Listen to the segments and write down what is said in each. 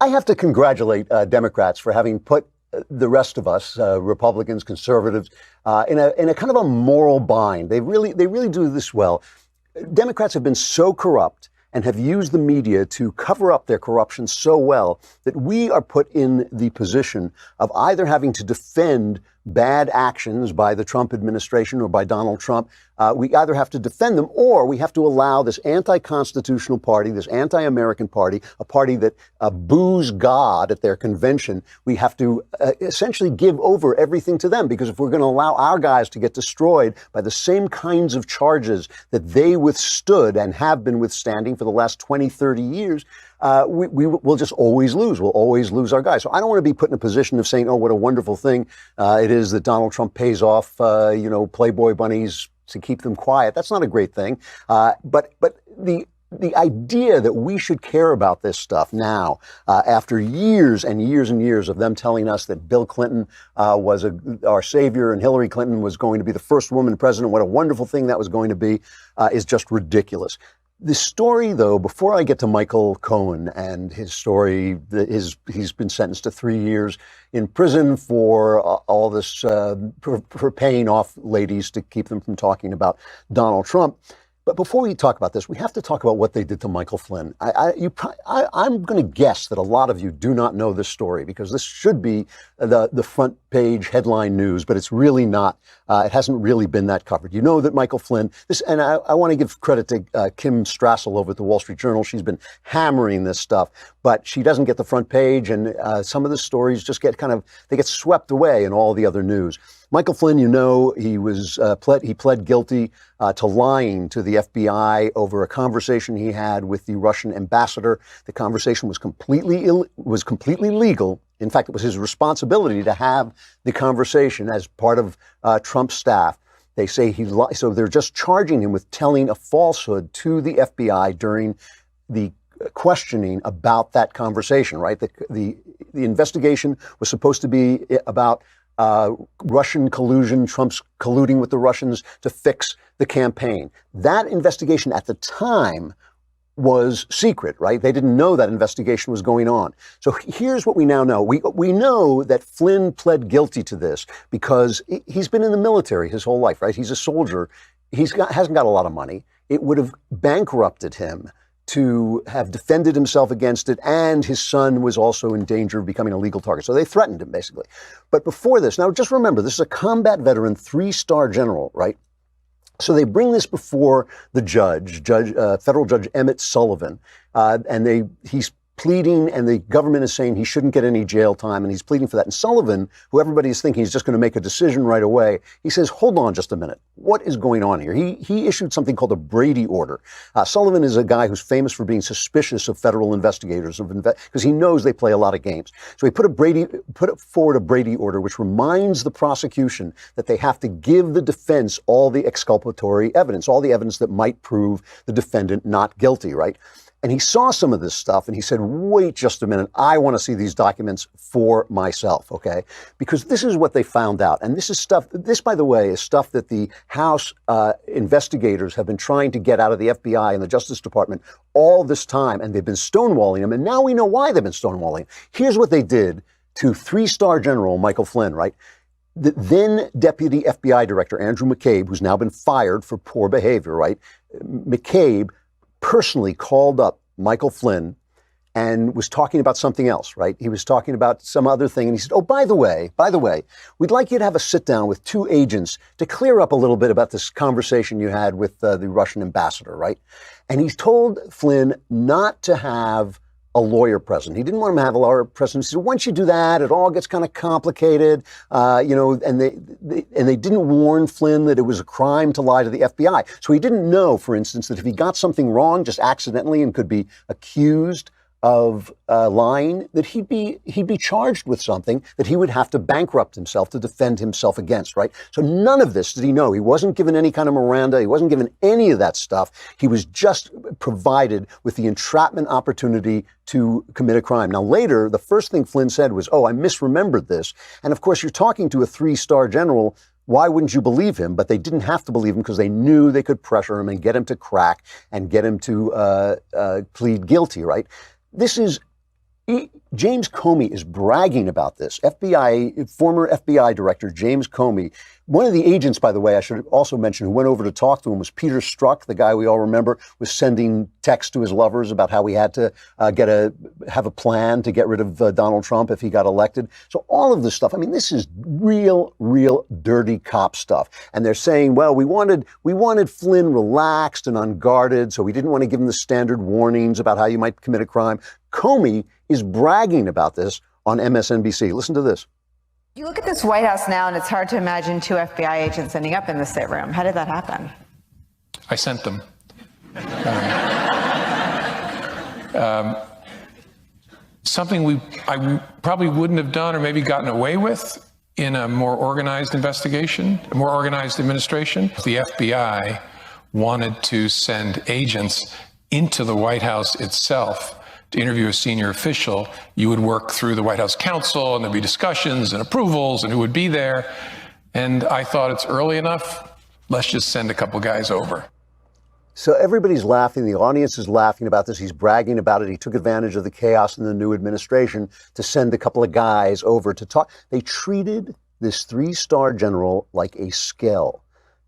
I have to congratulate Democrats for having put the rest of us, Republicans, conservatives, in a kind of a moral bind. They really do this well. Democrats have been so corrupt and have used the media to cover up their corruption so well that we are put in the position of either having to defend bad actions by the Trump administration or by Donald Trump. We either have to defend them or we have to allow this anti-constitutional party, this anti-American party, a party that boos God at their convention. We have to essentially give over everything to them, because if we're going to allow our guys to get destroyed by the same kinds of charges that they withstood and have been withstanding for the last 20, 30 years, we'll just always lose. We'll always lose our guys. So I don't want to be put in a position of saying, oh, what a wonderful thing it is that Donald Trump pays off, Playboy bunnies to keep them quiet. That's not a great thing. But the idea that we should care about this stuff now, after years and years and years of them telling us that Bill Clinton was our savior and Hillary Clinton was going to be the first woman president, what a wonderful thing that was going to be, is just ridiculous. The story, though, before I get to Michael Cohen and his story, he's been sentenced to 3 years in prison for all this, for paying off ladies to keep them from talking about Donald Trump. But before we talk about this, we have to talk about what they did to Michael Flynn. I'm going to guess that a lot of you do not know this story, because this should be the front page headline news, but it's really not. It hasn't really been that covered. You know that Michael Flynn, and I want to give credit to Kim Strassel over at the Wall Street Journal. She's been hammering this stuff, but she doesn't get the front page, and some of the stories just get they get swept away in all the other news. Michael Flynn, he pled guilty to lying to the FBI over a conversation he had with the Russian ambassador. The conversation was completely legal. In fact, it was his responsibility to have the conversation as part of Trump's staff. They say he lied, so they're just charging him with telling a falsehood to the FBI during the questioning about that conversation. Right? The investigation was supposed to be about Russian collusion, Trump's colluding with the Russians to fix the campaign. That investigation at the time was secret, right? They didn't know that investigation was going on. So here's what we now know. We know that Flynn pled guilty to this because he's been in the military his whole life, right? He's a soldier. Hasn't got a lot of money. It would have bankrupted him to have defended himself against it, and his son was also in danger of becoming a legal target. So they threatened him, basically. But before this, now just remember, this is a combat veteran, 3-star general, right? So they bring this before the federal judge Emmett Sullivan, and he's pleading, and the government is saying he shouldn't get any jail time, and he's pleading for that. And Sullivan, who everybody is thinking he's just going to make a decision right away, he says, hold on just a minute. What is going on here? He issued something called a Brady order. Sullivan is a guy who's famous for being suspicious of federal investigators, because he knows they play a lot of games. So he put forward a Brady order, which reminds the prosecution that they have to give the defense all the exculpatory evidence, all the evidence that might prove the defendant not guilty, right? And he saw some of this stuff and he said, wait just a minute, I want to see these documents for myself, okay? Because this is what they found out. And this, by the way, is stuff that the House investigators have been trying to get out of the FBI and the Justice Department all this time. And they've been stonewalling them. And now we know why they've been stonewalling. Here's what they did to 3-star General Michael Flynn, right? The then Deputy FBI Director, Andrew McCabe, who's now been fired for poor behavior, right? McCabe personally called up Michael Flynn and was talking about something else, right? He was talking about some other thing. And he said, oh, by the way, we'd like you to have a sit down with 2 agents to clear up a little bit about this conversation you had with the Russian ambassador, right? And he told Flynn not to have a lawyer present. He didn't want him to have a lawyer present. He said, once you do that, it all gets kind of complicated, and they didn't warn Flynn that it was a crime to lie to the FBI. So he didn't know, for instance, that if he got something wrong just accidentally and could be accused of lying, that he'd be charged with something that he would have to bankrupt himself to defend himself against, right? So none of this did he know. He wasn't given any kind of Miranda. He wasn't given any of that stuff. He was just provided with the entrapment opportunity to commit a crime. Now later, the first thing Flynn said was, oh, I misremembered this. And of course, you're talking to a 3-star general. Why wouldn't you believe him? But they didn't have to believe him because they knew they could pressure him and get him to crack and get him to plead guilty, right? This is James Comey is bragging about this. Former FBI Director James Comey. One of the agents, by the way, I should also mention, who went over to talk to him was Peter Strzok, the guy we all remember was sending texts to his lovers about how he had to have a plan to get rid of Donald Trump if he got elected. So all of this stuff, I mean, this is real dirty cop stuff. And they're saying, well, we wanted Flynn relaxed and unguarded, so we didn't want to give him the standard warnings about how you might commit a crime. Comey is bragging about this on MSNBC. Listen to this. You look at this White House now, and it's hard to imagine 2 FBI agents ending up in the sit room. How did that happen? I sent them. Something I probably wouldn't have done or maybe gotten away with in a more organized investigation, a more organized administration. The FBI wanted to send agents into the White House itself to interview a senior official. You would work through the White House counsel, and there'd be discussions and approvals and who would be there. And I thought, it's early enough. Let's just send a couple guys over. So everybody's laughing. The audience is laughing about this. He's bragging about it. He took advantage of the chaos in the new administration to send a couple of guys over to talk. They treated this 3-star general like a skell.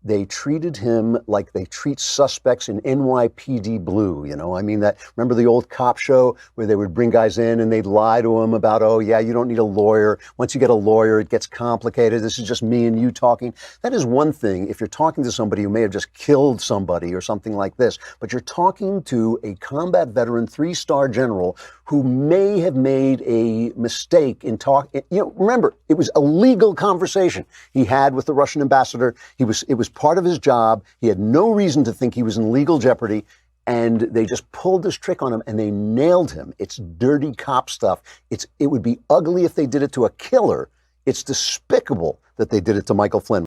They treated him like they treat suspects in NYPD Blue. You know, I mean, remember the old cop show where they would bring guys in and they'd lie to them about, oh, yeah, you don't need a lawyer. Once you get a lawyer, it gets complicated. This is just me and you talking. That is one thing if you're talking to somebody who may have just killed somebody or something like this. But you're talking to a combat veteran, 3-star general who may have made a mistake in talking. You know, remember, it was a legal conversation he had with the Russian ambassador. It was part of his job. He had no reason to think he was in legal jeopardy. And they just pulled this trick on him and they nailed him. It's dirty cop stuff. It would be ugly if they did it to a killer. It's despicable that they did it to Michael Flynn.